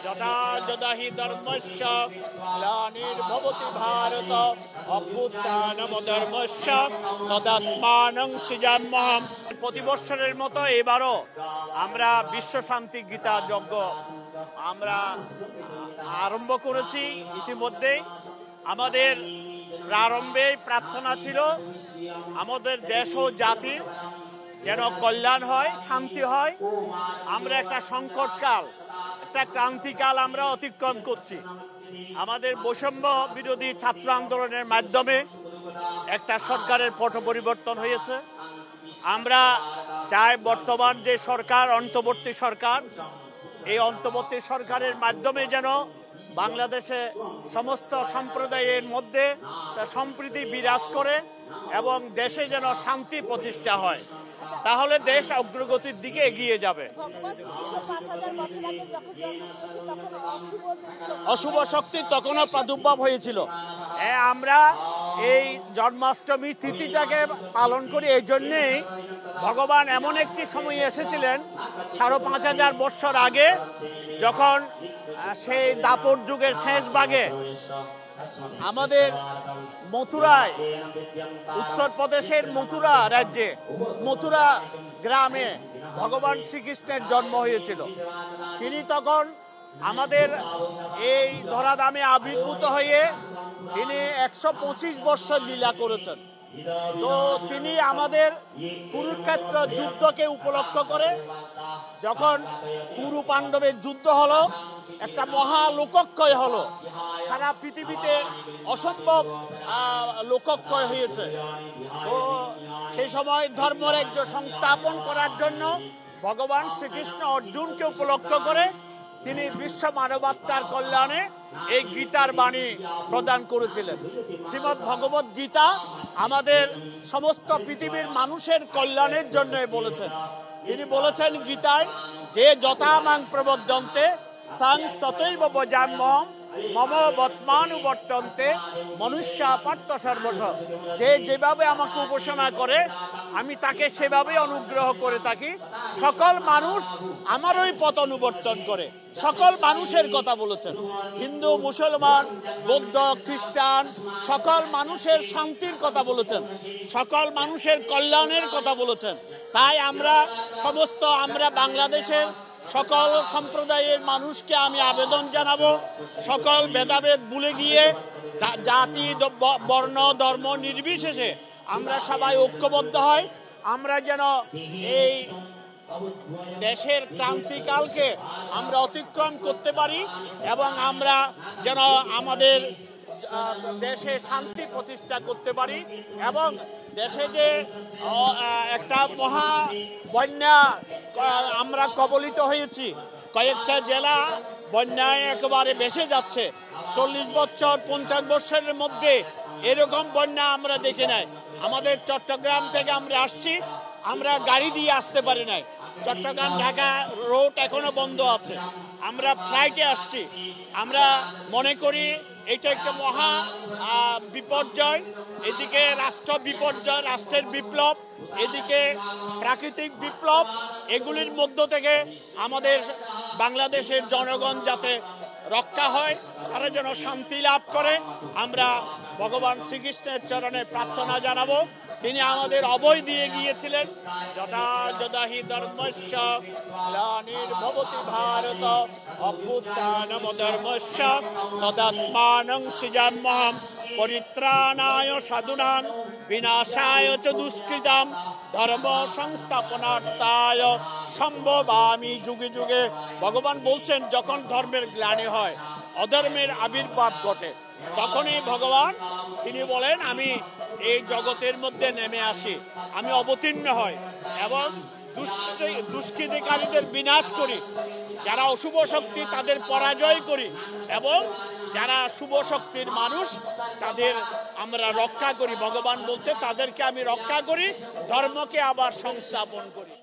যদা যদা হি ধর্মস্য গ্লানির্ভবতি ভারত অভ্যুত্থানমধর্মস্য তদাত্মানং সৃজাম্যহম। প্রতি বৎসরের মতো এবারও আমরা বিশ্ব শান্তি গীতা যজ্ঞ আমরা আরম্ভ করেছি। ইতিমধ্যেই আমাদের প্রারম্ভে প্রার্থনা ছিল আমাদের দেশ ও জাতির যেন কল্যাণ হয়, শান্তি হয়। আমরা একটা সংকটকাল, একটা ক্রান্তিকাল আমরা অতিক্রম করছি। আমাদের বৈষম্য বিরোধী ছাত্র আন্দোলনের মাধ্যমে একটা সরকারের পট পরিবর্তন হয়েছে। আমরা চাই বর্তমান যে সরকার, অন্তর্বর্তী সরকার, এই অন্তর্বর্তী সরকারের মাধ্যমে যেন বাংলাদেশে সমস্ত সম্প্রদায়ের মধ্যে সম্প্রীতি বিরাজ করে এবং দেশে যেন শান্তি প্রতিষ্ঠা হয়, তাহলে দেশ অগ্রগতির দিকে এগিয়ে যাবে। অশুভ শক্তি তখনও প্রাদুর্ভাব হয়েছিল। আমরা এই জন্মাষ্টমী তিথিটাকে পালন করি এই জন্যেই, ভগবান এমন একটি সময় এসেছিলেন ৫,৫০০ বৎসর আগে, যখন সেই দাপর যুগের শেষ ভাগে আমাদের মথুরায়, উত্তরপ্রদেশের মথুরা রাজ্যে, মথুরা গ্রামে ভগবান শ্রীকৃষ্ণের জন্ম হয়েছিল। তিনি তখন আমাদের এই ধরাধামে আবির্ভূত হয়ে তিনি ১২৫ বৎসর লীলা করেছেন। তো তিনি আমাদের কুরুক্ষেত্র যুদ্ধকে উপলক্ষ করে, যখন কুরু পাণ্ডবের যুদ্ধ হলো, একটা মহা লোকক্ষয় হলো, সারা পৃথিবীতে অসম্ভব লোকক্ষয় হয়েছে। তো সেই সময় ধর্মরাজ্য সংস্থাপন করার জন্য ভগবান শ্রীকৃষ্ণ অর্জুনকে উপলক্ষ করে তিনি বিশ্ব মানবাত্মার কল্যাণে এই গীতার বাণী প্রদান করেছিলেন। শ্রীমদ্ ভগবত গীতা আমাদের সমস্ত পৃথিবীর মানুষের কল্যাণের জন্য বলেছেন। তিনি বলেছেন গীতায় যে যথা মাং প্রবদ্ধন্তে স্থান ততৈব ভজাম্যহম মম বর্তমানুবর্তন্তে মনুষ্যা পার্থ সর্বশ। যে যেভাবে আমাকে উপাসনা করে আমি তাকে সেভাবে অনুগ্রহ করে থাকি। সকল মানুষ আমারই পথ অনুবর্তন করে। সকল মানুষের কথা বলেছেন, হিন্দু, মুসলমান, বৌদ্ধ, খ্রিস্টান, সকল মানুষের শান্তির কথা বলেছেন, সকল মানুষের কল্যাণের কথা বলেছেন। তাই আমরা বাংলাদেশের সকল সম্প্রদায়ের মানুষকে আমি আবেদন জানাবো, সকল ভেদাভেদ ভুলে গিয়ে জাতি, বর্ণ, ধর্ম নির্বিশেষে আমরা সবাই ঐক্যবদ্ধ হয়। আমরা যেন এই দেশের ক্রান্তিকালকে আমরা অতিক্রম করতে পারি এবং আমরা যেন আমাদের দেশে শান্তি প্রতিষ্ঠা করতে পারি। এবং দেশে যে একটা মহা বন্যা আমরা কবলিত হয়েছি, কয়েকটা জেলা বন্যায় একেবারে ভেসে যাচ্ছে। ৪০ বছর ৫০ বছরের মধ্যে এরকম বন্যা আমরা দেখি নাই। আমাদের চট্টগ্রাম থেকে আমরা আসছি, আমরা গাড়ি দিয়ে আসতে পারি নাই। চট্টগ্রাম ঢাকা রোড এখনো বন্ধ আছে। আমরা ফ্লাইটে আসছি। আমরা মনে করি এটা একটা মহা বিপর্যয়। এদিকে রাষ্ট্র বিপর্যয়, রাষ্ট্রের বিপ্লব, এদিকে প্রাকৃতিক বিপ্লব। এগুলির মধ্য থেকে আমাদের বাংলাদেশের জনগণ যাতে রক্ষা হয়, তারা যেন শান্তি লাভ করে, আমরা ভগবান শ্রীকৃষ্ণের চরণে প্রার্থনা জানাবো। তিনি আমাদের অভয় দিয়ে গিয়েছিলেন, যদা যদা হি ধর্মস্য গ্লানির্ভবতি ভারত অভ্যুত্থানমধর্মস্য তদাত্মানং সৃজাম্যহম। পরিত্রাণায় সাধুনাং বিনাশায় চ দুষ্কৃতাম ধর্ম সংস্থাপনার্থায় সম্ভবামি যুগে যুগে। ভগবান বলছেন যখন ধর্মের গ্লানি হয়, অধর্মের আবির্ভাব ঘটে, তখনই ভগবান তিনি বলেন আমি এই জগতের মধ্যে নেমে আসি, আমি অবতীর্ণ হই এবং দুষ্কৃতিকারীদের বিনাশ করি, যারা অশুভ শক্তি তাদের পরাজয় করি এবং যারা শুভ শক্তির মানুষ তাদের আমরা রক্ষা করি। ভগবান বলছে তাদেরকে আমি রক্ষা করি, ধর্মকে আবার সংস্থাপন করি।